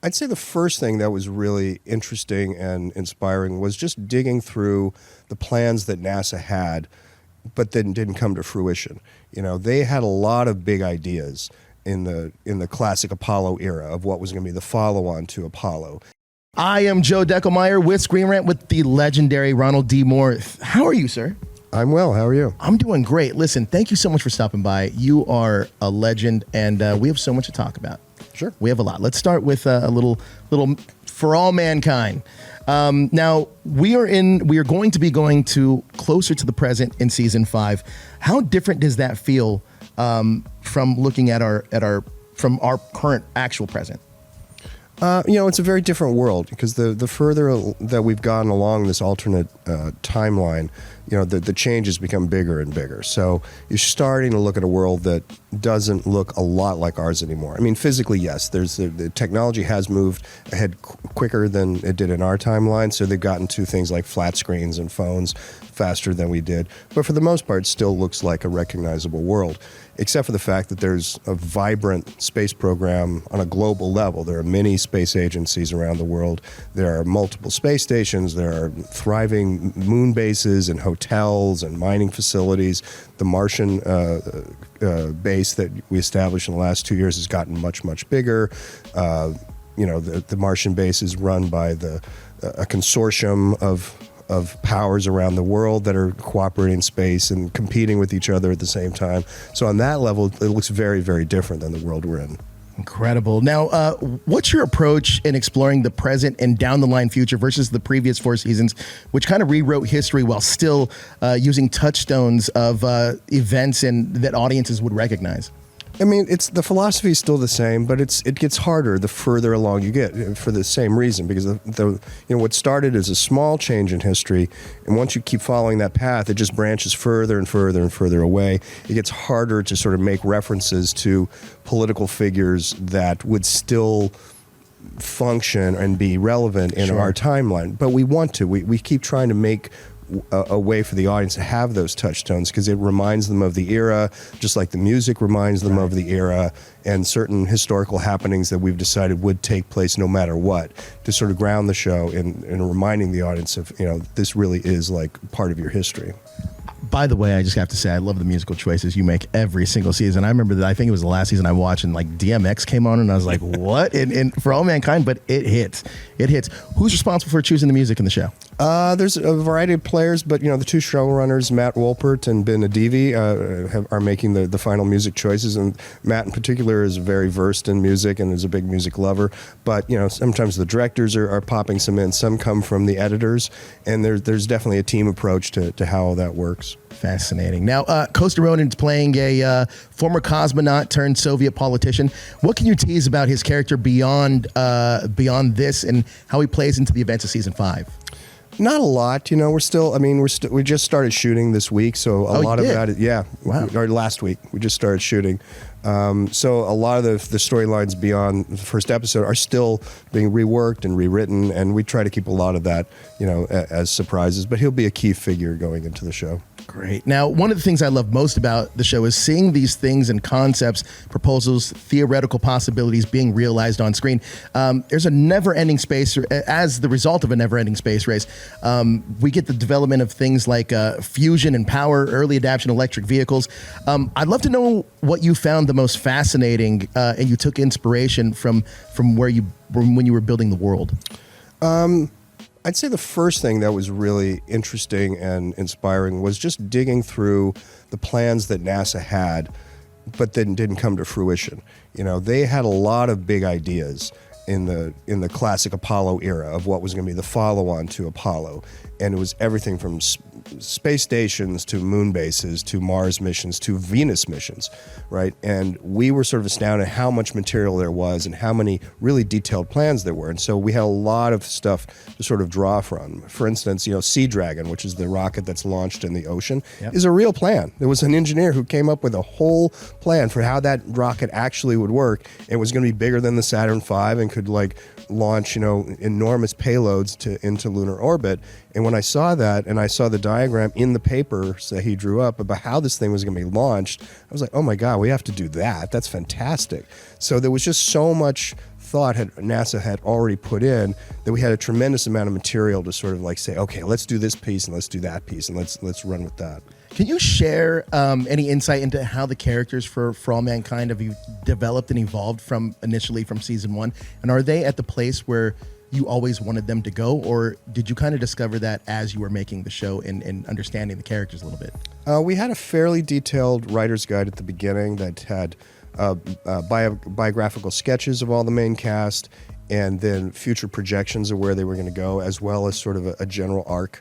I'd say the first thing that was really interesting and inspiring was just digging through the plans that NASA had, but then didn't come to fruition. You know, they had a lot of big ideas in the classic Apollo era of what was going to be the follow-on to Apollo. I am Joe Deckelmeyer with Screen Rant with the legendary Ronald D. How are you, sir? I'm well. How are you? I'm doing great. Listen, thank you so much for stopping by. You are a legend, and we have so much to talk about. Sure. We have a lot. Let's start with a little For All Mankind. Now, we are going to be going to closer to the present in season 5. How different does that feel from looking at our current actual present? It's a very different world because the further that we've gotten along this alternate timeline, the changes become bigger and bigger. So you're starting to look at a world that doesn't look a lot like ours anymore. I mean, physically, yes, the technology has moved ahead quicker than it did in our timeline. So they've gotten to things like flat screens and phones faster than we did. But for the most part, it still looks like a recognizable world, except for the fact that there's a vibrant space program on a global level. There are many space agencies around the world. There are multiple space stations. There are thriving moon bases and hotels and mining facilities. The Martian base that we established in the last 2 years has gotten much, much bigger. The Martian base is run by a consortium of powers around the world that are cooperating in space and competing with each other at the same time. So on that level, it looks very, very different than the world we're in. Incredible. Now, what's your approach in exploring the present and down the line future versus the previous 4 seasons, which kind of rewrote history while still using touchstones of events and that audiences would recognize? I mean, the philosophy is still the same, but it gets harder the further along you get for the same reason, because what started as a small change in history, and once you keep following that path, it just branches further and further and further away. It gets harder to sort of make references to political figures that would still function and be relevant in our timeline. But we want to. We keep trying to make a way for the audience to have those touchstones because it reminds them of the era, just like the music reminds them of the era, and certain historical happenings that we've decided would take place no matter what, to sort of ground the show in reminding the audience of, this really is like part of your history. By the way, I just have to say, I love the musical choices you make every single season. I remember that, I think it was the last season I watched, and like DMX came on, and I was like, what? And For All Mankind, but it hits. It hits. Who's responsible for choosing the music in the show? There's a variety of players, but the 2 showrunners, Matt Wolpert and Ben Adivi, are making the final music choices. And Matt in particular is very versed in music and is a big music lover. But sometimes the directors are popping some in. Some come from the editors, and there's definitely a team approach to how that works. Fascinating. Now, Costa Ronan's playing a former cosmonaut turned Soviet politician. What can you tease about his character beyond this and how he plays into the events of season 5? Not a lot, we just started shooting this week, so a lot of that, or last week we just started shooting. So a lot of the storylines beyond the first episode are still being reworked and rewritten, and we try to keep a lot of that, as surprises. But he'll be a key figure going into the show. Great. Now, one of the things I love most about the show is seeing these things and concepts, proposals, theoretical possibilities being realized on screen. There's a never-ending space, as the result of a never-ending space race. We get the development of things like fusion and power, early adaptation electric vehicles. I'd love to know what you found the most fascinating, and you took inspiration from when you were building the world. I'd say the first thing that was really interesting and inspiring was just digging through the plans that NASA had, but then didn't come to fruition. They had a lot of big ideas in the classic Apollo era of what was going to be the follow-on to Apollo, and it was everything from space stations to moon bases to Mars missions to Venus missions, right? And we were sort of astounded how much material there was and how many really detailed plans there were. And so we had a lot of stuff to sort of draw from. For instance, Sea Dragon, which is the rocket that's launched in the ocean, is a real plan. There was an engineer who came up with a whole plan for how that rocket actually would work. It was going to be bigger than the Saturn V and could launch, enormous payloads into lunar orbit. And when I saw that, and I saw the diagram in the papers that he drew up about how this thing was going to be launched, I was like, oh my God, we have to do that. That's fantastic. So there was just so much thought NASA had already put in, that we had a tremendous amount of material to sort of like say, okay, let's do this piece and let's do that piece and let's run with that. Can you share any insight into how the characters for All Mankind have developed and evolved initially from season 1? And are they at the place where you always wanted them to go, or did you kind of discover that as you were making the show and understanding the characters a little bit? We had a fairly detailed writer's guide at the beginning that had biographical sketches of all the main cast, and then future projections of where they were going to go, as well as sort of a general arc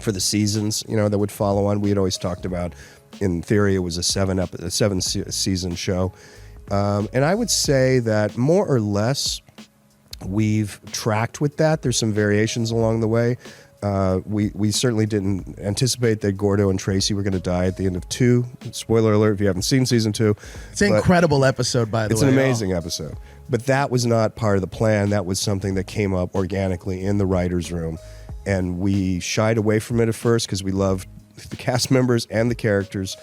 for the seasons, that would follow on. We had always talked about, in theory, it was a seven season show. And I would say that more or less we've tracked with that. There's some variations along the way. We certainly didn't anticipate that Gordo and Tracy were going to die at the end of 2. Spoiler alert if you haven't seen season 2. It's an incredible episode, by the way. It's an amazing episode. But that was not part of the plan. That was something that came up organically in the writer's room. And we shied away from it at first because we loved the cast members and the characters.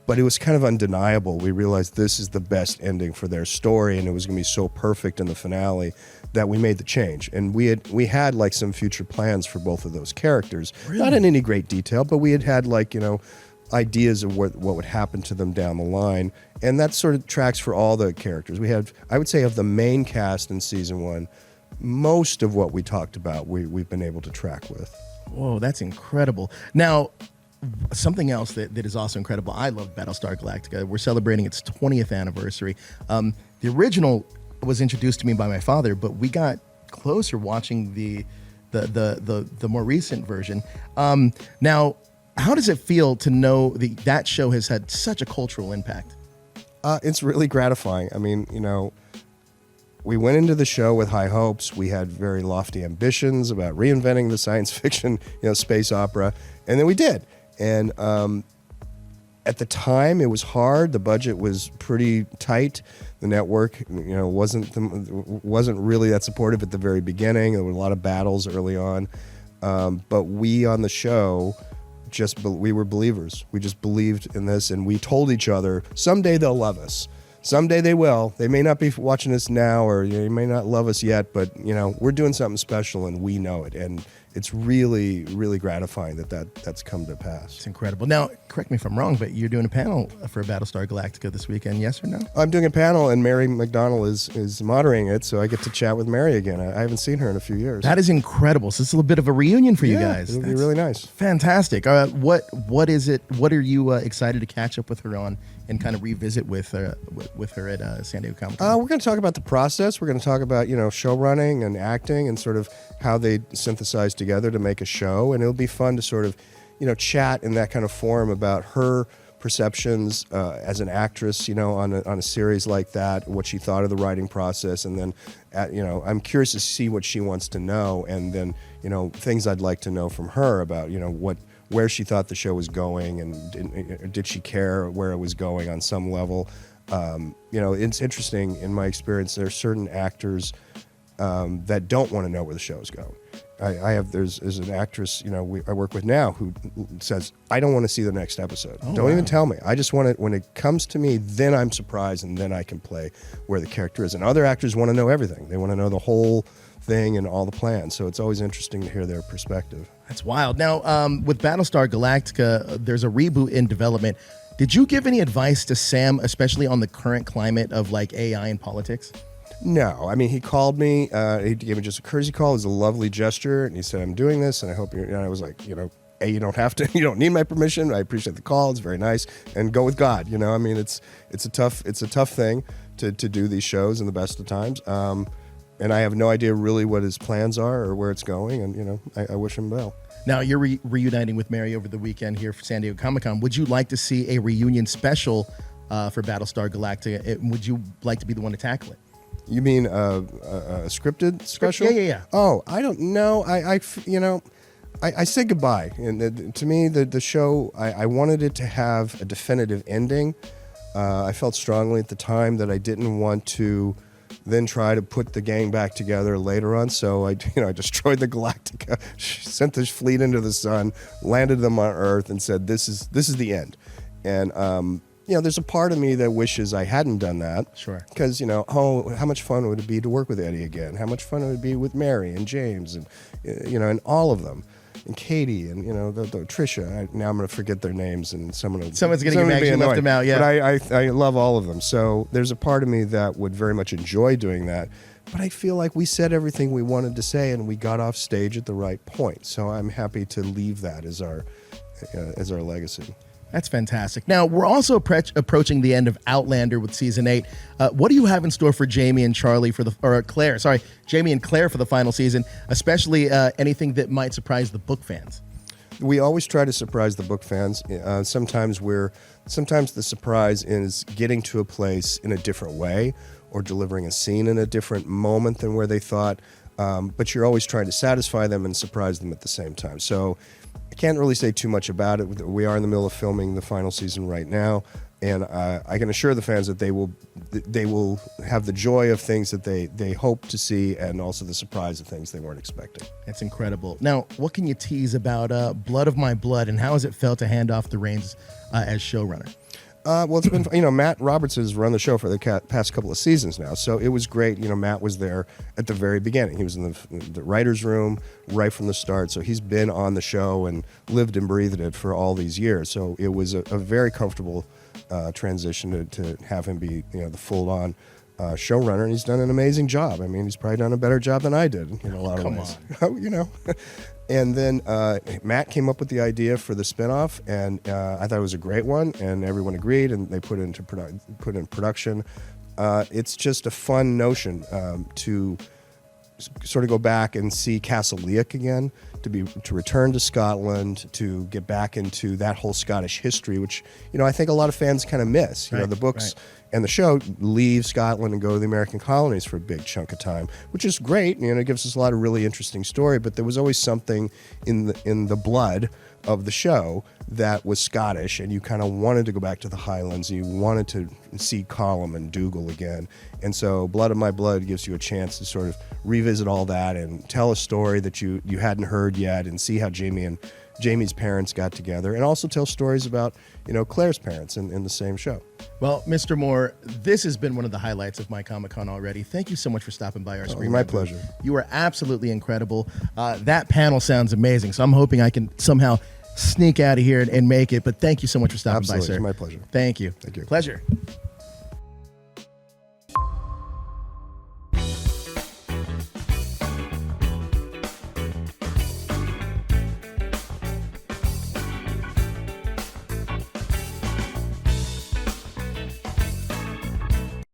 But it was kind of undeniable. We realized this is the best ending for their story, and it was going to be so perfect in the finale that we made the change. And we had like some future plans for both of those characters. Really? Not in any great detail, but we had like, ideas of what would happen to them down the line. And that sort of tracks for all the characters. We had, I would say, of the main cast in season 1, most of what we talked about, we've been able to track with. Whoa, that's incredible. Now, something else that is also incredible. I love Battlestar Galactica. We're celebrating its 20th anniversary. The original was introduced to me by my father, but we got closer watching the more recent version. Now, how does it feel to know that show has had such a cultural impact? It's really gratifying. I mean, we went into the show with high hopes. We had very lofty ambitions about reinventing the science fiction, space opera, and then we did. And at the time, it was hard. The budget was pretty tight. The network, wasn't really that supportive at the very beginning. There were a lot of battles early on, but we on the show we were believers. We just believed in this, and we told each other, someday they'll love us. Someday they will. They may not be watching us now, or they may not love us yet, but we're doing something special, and we know it. And it's really, really gratifying that's come to pass. It's incredible. Now, correct me if I'm wrong, but you're doing a panel for Battlestar Galactica this weekend, yes or no? I'm doing a panel, and Mary McDonnell is moderating it, so I get to chat with Mary again. I haven't seen her in a few years. That is incredible. So it's a little bit of a reunion for you guys. It'll be really nice. Fantastic. What is it? What are you excited to catch up with her on and kind of revisit with her at San Diego Comic-Con? We're going to talk about the process. We're going to talk about show running and acting and sort of how they synthesize together to make a show. And it'll be fun to sort of chat in that kind of forum about her perceptions as an actress, on a series like that, what she thought of the writing process, and then I'm curious to see what she wants to know, and then things I'd like to know from her about where she thought the show was going, and did she care where it was going on some level. It's interesting in my experience. There are certain actors that don't want to know where the show is going. There's an actress I work with now who says, I don't want to see the next episode. Don't even tell me. I just want it when it comes to me. Then I'm surprised, and then I can play where the character is. And other actors want to know everything. They want to know the whole thing and all the plans. So it's always interesting to hear their perspective. That's wild. Now, with Battlestar Galactica, there's a reboot in development. Did you give any advice to Sam, especially on the current climate of like AI and politics? No, I mean, he called me. He gave me just a courtesy call. It was a lovely gesture, and he said, "I'm doing this, and I hope you're." And I was like, "Hey, you don't have to. You don't need my permission. I appreciate the call. It's very nice, and go with God." I mean, it's a tough thing to do these shows in the best of times. And I have no idea really what his plans are or where it's going, and I wish him well. Now, you're reuniting with Mary over the weekend here for San Diego Comic-Con. Would you like to see a reunion special for Battlestar Galactica? Would you like to be the one to tackle it? You mean a scripted special? Yeah. Oh, I don't know. I said goodbye. And to me, the show, I wanted it to have a definitive ending. I felt strongly at the time that I didn't want to then try to put the gang back together later on. So I destroyed the Galactica, sent the fleet into the sun, landed them on Earth, and said, "This is the end." And there's a part of me that wishes I hadn't done that. Sure. Because, how much fun would it be to work with Eddie again? How much fun it would be with Mary and James and, and all of them. And Katie and, the Trisha. Now I'm going to forget their names and someone's going to get mad you left them out, yeah. But I love all of them. So there's a part of me that would very much enjoy doing that. But I feel like we said everything we wanted to say and we got off stage at the right point. So I'm happy to leave that as our legacy. That's fantastic. Now, we're also approaching the end of Outlander with season 8. What do you have in store for Jamie and Charlie Jamie and Claire for the final season, especially anything that might surprise the book fans? We always try to surprise the book fans. Sometimes the surprise is getting to a place in a different way or delivering a scene in a different moment than where they thought. But you're always trying to satisfy them and surprise them at the same time. So I can't really say too much about it. We are in the middle of filming the final season right now, and I can assure the fans that they will have the joy of things that they hope to see, and also the surprise of things they weren't expecting. That's incredible. Now, what can you tease about Blood of My Blood, and how has it felt to hand off the reins as showrunner? Well, it's been, Matt Roberts has run the show for the past couple of seasons now, so it was great. Matt was there at the very beginning. He was in the writer's room right from the start, so he's been on the show and lived and breathed it for all these years. So it was a very comfortable transition to have him be, the full-on showrunner, and he's done an amazing job. I mean, he's probably done a better job than I did in a lot of ways. And then Matt came up with the idea for the spinoff, and I thought it was a great one, and everyone agreed, and they put it in production. It's just a fun notion to sort of go back and see Castle Leoch again, to return to Scotland, to get back into that whole Scottish history, which I think a lot of fans kind of miss. The books. Right. And the show leave Scotland and go to the American colonies for a big chunk of time, which is great. It gives us a lot of really interesting story. But there was always something in the blood of the show that was Scottish, and you kind of wanted to go back to the Highlands, and you wanted to see Colum and Dougal again. And so Blood of My Blood gives you a chance to sort of revisit all that and tell a story that you hadn't heard yet, and see how Jamie's parents got together, and also tell stories about Claire's parents in the same show. Well, Mr. Moore, this has been one of the highlights of my Comic-Con already. Thank you so much for stopping by our screen. My pleasure. You are absolutely incredible. That panel sounds amazing, so I'm hoping I can somehow sneak out of here and make it. But thank you so much for stopping by, sir. It's my pleasure. Thank you. Thank you. Pleasure.